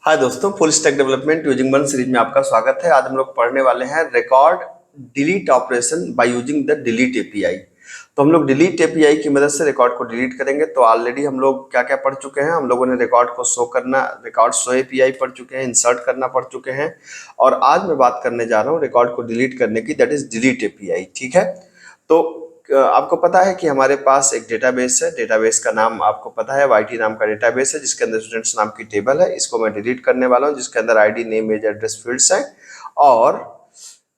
हाय दोस्तों, full stack development using one series में आपका स्वागत है। आज हम लोग पढ़ने वाले हैं record delete operation by using the delete API. तो हम लोग डिलीट एपीआई की मदद से रिकॉर्ड को डिलीट करेंगे। तो ऑलरेडी हम लोग क्या क्या पढ़ चुके हैं। हम लोगों ने रिकॉर्ड को शो करना, रिकॉर्ड शो एपीआई पढ़ चुके हैं, इंसर्ट करना पढ़ चुके हैं, और आज मैं बात करने जा रहा हूँ रिकॉर्ड को डिलीट करने की, दैट इज डिलीट एपीआई। ठीक है। तो आपको पता है कि हमारे पास एक डेटाबेस है। डेटाबेस का नाम आपको पता है, वाईटी नाम का डेटाबेस है, जिसके अंदर स्टूडेंट्स नाम की टेबल है। इसको मैं डिलीट करने वाला हूं, जिसके अंदर ID, name, age, address fields हैं। और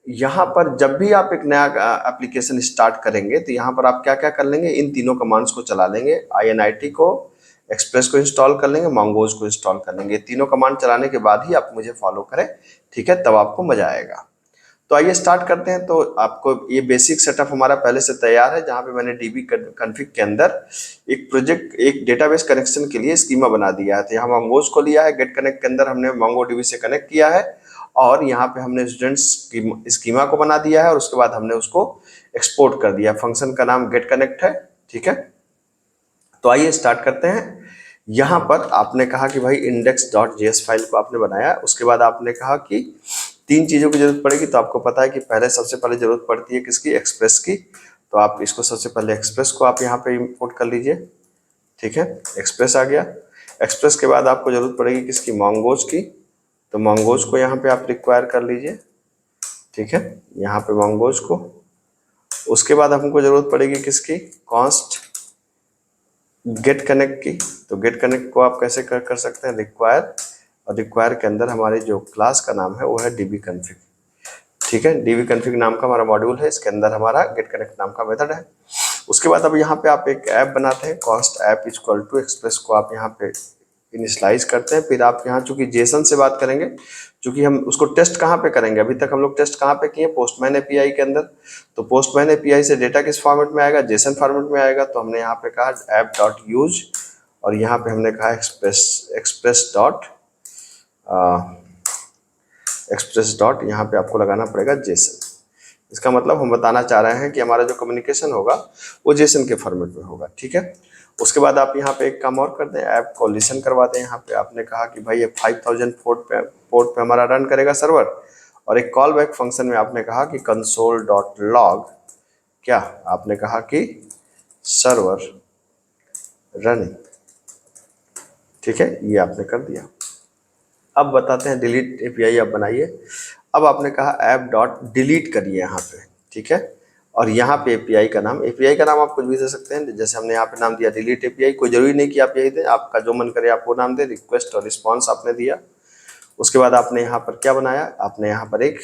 यहाँ पर जब भी आप एक नया एप्लीकेशन स्टार्ट करेंगे तो यहाँ पर आप क्या क्या कर लेंगे, इन तीनों कमांड्स को चला लेंगे। INIT को, एक्सप्रेस को इंस्टॉल कर लेंगे, मंगोज को इंस्टॉल कर लेंगे। तीनों कमांड चलाने के बाद ही आप मुझे फॉलो करें, ठीक है, तब आपको मजा आएगा। तो आइए स्टार्ट करते हैं। तो आपको ये बेसिक सेटअप हमारा पहले से तैयार है, जहां पे मैंने डीबी कॉन्फ़िग के अंदर एक डेटाबेस कनेक्शन के लिए स्कीमा बना दिया है। तो यहाँ मंगोज को लिया है, गेट कनेक्ट के अंदर हमने मंगो डीबी से कनेक्ट किया है, और यहाँ पे हमने स्टूडेंट्स स्कीमा को बना दिया है, और उसके बाद हमने उसको एक्सपोर्ट कर दिया। फंक्शन का नाम गेट कनेक्ट है, ठीक है। तो आइए स्टार्ट करते हैं। यहाँ पर आपने कहा कि भाई index.js फाइल को आपने बनाया। उसके बाद आपने कहा कि तीन चीज़ों की जरूरत पड़ेगी। तो आपको पता है कि पहले सबसे पहले जरूरत पड़ती है किसकी, एक्सप्रेस की। तो आप इसको सबसे पहले एक्सप्रेस को आप यहाँ पे इंपोर्ट कर लीजिए, ठीक है। एक्सप्रेस आ गया। एक्सप्रेस के बाद आपको जरूरत पड़ेगी किसकी, मंगोज की। तो मंगोज को यहाँ पे आप रिक्वायर कर लीजिए, ठीक है, यहाँ पे मंगोज को। उसके बाद हमको जरूरत पड़ेगी किसकी, कॉन्स्ट गेट कनेक्ट की। तो गेट कनेक्ट को आप कैसे कर सकते हैं, रिक्वायर, और रिक्वायर के अंदर हमारे जो क्लास का नाम है वो है डीबी कॉन्फ़िग, ठीक है। डीबी कॉन्फ़िग नाम का हमारा मॉड्यूल है, इसके अंदर हमारा गेट कनेक्ट नाम का मेथड है। उसके बाद अब यहाँ पे आप एक ऐप बनाते हैं, const app equal to express को आप यहाँ पे इनिशलाइज करते हैं। फिर आप यहाँ चूंकि जेसन से बात करेंगे, चूंकि हम उसको टेस्ट कहाँ पे करेंगे, अभी तक हम लोग टेस्ट कहाँ पे किए, पोस्टमैन एपीआई के अंदर। तो पोस्टमैन एपीआई से डेटा किस फॉर्मेट में आएगा, जेसन फॉर्मेट में आएगा। तो हमने यहाँ पे कहा ऐप डॉट यूज, और यहाँ पे हमने कहा एक्सप्रेस डॉट यहाँ पे आपको लगाना पड़ेगा जेसन। इसका मतलब हम बताना चाह रहे हैं कि हमारा जो कम्युनिकेशन होगा वो जेसन के फॉर्मेट में होगा, ठीक है। उसके बाद आप यहाँ पे एक काम और कर दें, ऐप को लिसन करवा दें। यहाँ पे आपने कहा कि भाई ये 5000 पोर्ट पे हमारा रन करेगा सर्वर, और एक कॉल बैक फंक्शन में आपने कहा कि कंसोल डॉट लॉग, क्या आपने कहा कि सर्वर रनिंग, ठीक है, ये आपने कर दिया। अब बताते हैं डिलीट एपीआई आप बनाइए। अब आपने कहा ऐप डॉट डिलीट करिए यहाँ पे, ठीक है। और यहाँ पे एपीआई का नाम आप कुछ भी दे सकते हैं। जैसे हमने यहाँ पे नाम दिया डिलीट एपीआई, कोई जरूरी नहीं कि आप यही दें, आपका जो मन करे आप वो नाम दें। रिक्वेस्ट और रिस्पॉन्स आपने दिया। उसके बाद आपने यहाँ पर क्या बनाया, आपने यहाँ पर एक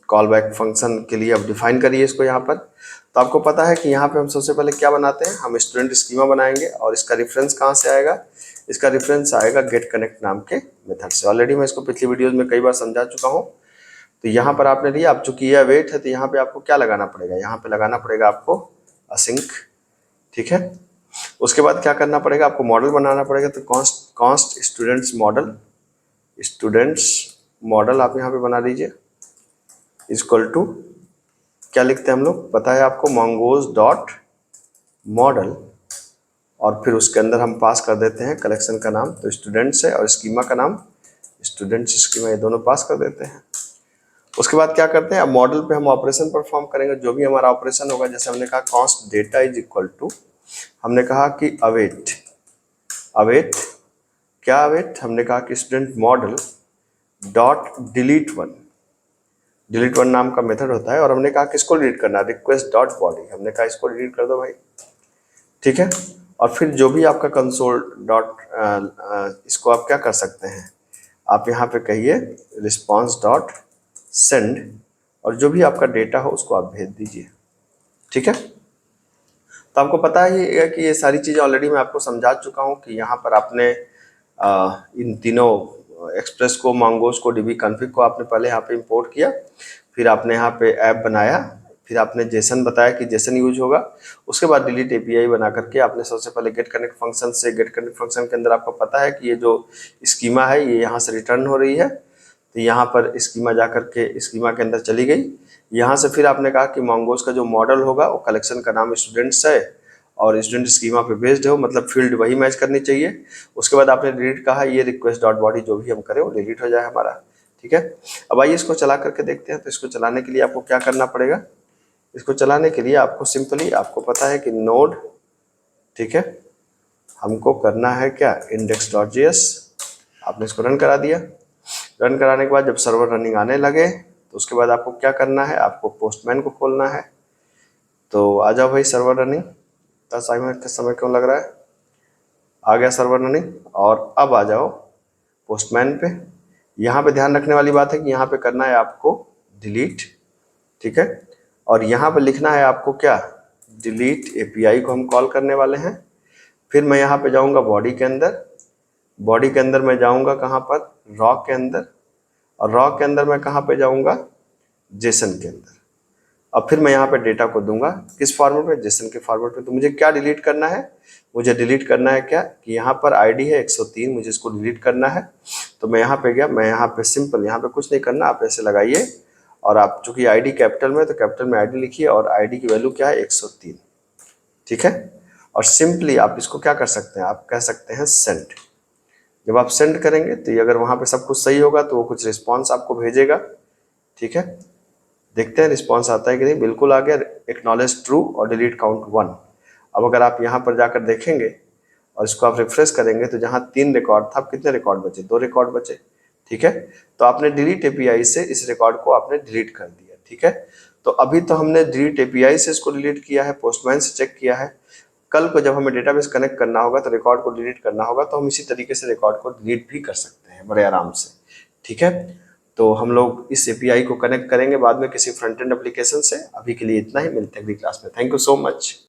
कॉल बैक फंक्शन के लिए अब डिफाइन करिए इसको यहाँ पर। तो आपको पता है कि यहाँ पे हम सबसे पहले क्या बनाते हैं, हम स्टूडेंट स्कीमा बनाएंगे, और इसका रेफरेंस कहाँ से आएगा, इसका रेफरेंस आएगा गेट कनेक्ट नाम के मेथड से। ऑलरेडी मैं इसको पिछली वीडियोस में कई बार समझा चुका हूँ। तो यहाँ पर आपने लिया, अब चूंकि यह वेट है तो यहाँ पे आपको क्या लगाना पड़ेगा, यहाँ पे लगाना पड़ेगा आपको असिंक, ठीक है। उसके बाद क्या करना पड़ेगा, आपको मॉडल बनाना पड़ेगा। तो कॉन्स्ट स्टूडेंट्स मॉडल आप यहाँ पे बना लीजिए, इक्वल टू क्या लिखते हैं हम लोग, पता है आपको, मंगोज डॉट मॉडल, और फिर उसके अंदर हम पास कर देते हैं कलेक्शन का नाम, तो स्टूडेंट्स है, और स्कीमा का नाम स्टूडेंट्स स्कीमा, ये दोनों पास कर देते हैं। उसके बाद क्या करते हैं, अब मॉडल पे हम ऑपरेशन परफॉर्म करेंगे। जो भी हमारा ऑपरेशन होगा, जैसे हमने कहा const data is equal to, हमने कहा कि अवेट, क्या अवेट, हमने कहा कि student model dot delete one नाम का मेथड होता है, और हमने कहा किसको डिलीट करना, रिक्वेस्ट डॉट बॉडी, हमने कहा इसको डिलीट कर दो भाई, ठीक है। और फिर जो भी आपका कंसोल डॉट, इसको आप क्या कर सकते हैं, आप यहाँ पे कहिए रिस्पॉन्स डॉट सेंड, और जो भी आपका डेटा हो उसको आप भेज दीजिए, ठीक है। तो आपको पता ही है कि ये सारी चीज़ें ऑलरेडी मैं आपको समझा चुका हूँ कि यहाँ पर आपने इन तीनों एक्सप्रेस को, मंगोज को, डीबी कॉन्फ़िग को आपने पहले यहाँ पे इंपोर्ट किया, फिर आपने यहाँ पे ऐप बनाया, फिर आपने जेसन बताया कि जेसन यूज होगा। उसके बाद डिलीट एपीआई बना करके आपने सबसे पहले गेट कनेक्ट फंक्शन से, गेट कनेक्ट फंक्शन के अंदर आपको पता है कि ये जो स्कीमा है ये यहाँ से रिटर्न हो रही है। तो यहाँ पर स्कीमा जा करके स्कीमा के अंदर चली गई। यहाँ से फिर आपने कहा कि मंगोज का जो मॉडल होगा वो कलेक्शन का नाम स्टूडेंट्स है, और स्टूडेंट स्कीमा पे बेस्ड हो, मतलब फील्ड वही मैच करनी चाहिए। उसके बाद आपने डिलीट कहा, ये रिक्वेस्ट डॉट बॉडी जो भी हम करें वो डिलीट हो जाए हमारा, ठीक है। अब आइए इसको चला करके देखते हैं। तो इसको चलाने के लिए आपको क्या करना पड़ेगा, इसको चलाने के लिए आपको सिंपली, आपको पता है कि नोड, ठीक है, हमको करना है क्या, index.js। आपने इसको रन करा दिया। रन कराने के बाद जब सर्वर रनिंग आने लगे तो उसके बाद आपको क्या करना है, आपको पोस्टमैन को खोलना है। तो आ जाओ भाई सर्वर रनिंग। 10 मिनट का समय क्यों लग रहा है, आ गया सर्वर रनिंग। और अब आ जाओ पोस्टमैन पे। यहाँ पे ध्यान रखने वाली बात है कि यहाँ पे करना है आपको डिलीट, ठीक है। और यहाँ पे लिखना है आपको क्या, डिलीट एपीआई को हम कॉल करने वाले हैं। फिर मैं यहाँ पे जाऊँगा बॉडी के अंदर, बॉडी के अंदर मैं जाऊँगा कहाँ पर, रॉ के अंदर, और रॉ के अंदर मैं कहाँ पे जाऊँगा, जेसन के अंदर। अब फिर मैं यहाँ पे डेटा को दूंगा किस फॉर्मेट में, जेसन के फॉर्मेट में। तो मुझे क्या डिलीट करना है, मुझे डिलीट करना है क्या, कि यहाँ पर आईडी है 103, मुझे इसको डिलीट करना है। तो मैं यहाँ पे गया, मैं यहाँ पे सिंपल, यहाँ पे कुछ नहीं करना, आप ऐसे लगाइए और आप चूंकि आईडी कैपिटल में, तो कैपिटल में आईडी लिखिए और आईडी की वैल्यू क्या है 103, ठीक है। और सिंपली आप इसको क्या कर सकते हैं, आप कह सकते हैं सेंड। जब आप सेंड करेंगे तो ये अगर वहाँ पे सब कुछ सही होगा तो वो कुछ रिस्पॉन्स आपको भेजेगा, ठीक है। देखते हैं रिस्पॉन्स आता है कि नहीं, बिल्कुल आ गया, एक्नॉलेज ट्रू और डिलीट काउंट 1। अब अगर आप यहाँ पर जाकर देखेंगे और इसको आप रिफ्रेश करेंगे तो जहाँ 3 रिकॉर्ड था, अब कितने रिकॉर्ड बचे, 2 रिकॉर्ड बचे, ठीक है। तो आपने डिलीट एपीआई से इस रिकॉर्ड को आपने डिलीट कर दिया, ठीक है। तो अभी तो हमने डिलीट एपीआई से इसको डिलीट किया है, पोस्टमैन से चेक किया है। कल को जब हमें डेटाबेस कनेक्ट करना होगा तो रिकॉर्ड को डिलीट करना होगा, तो हम इसी तरीके से रिकॉर्ड को डिलीट भी कर सकते हैं बड़े आराम से, ठीक है। तो हम लोग इस एपीआई को कनेक्ट करेंगे बाद में किसी फ्रंट एंड एप्लीकेशन से। अभी के लिए इतना ही, मिलते हैं अगली क्लास में। Thank you so much.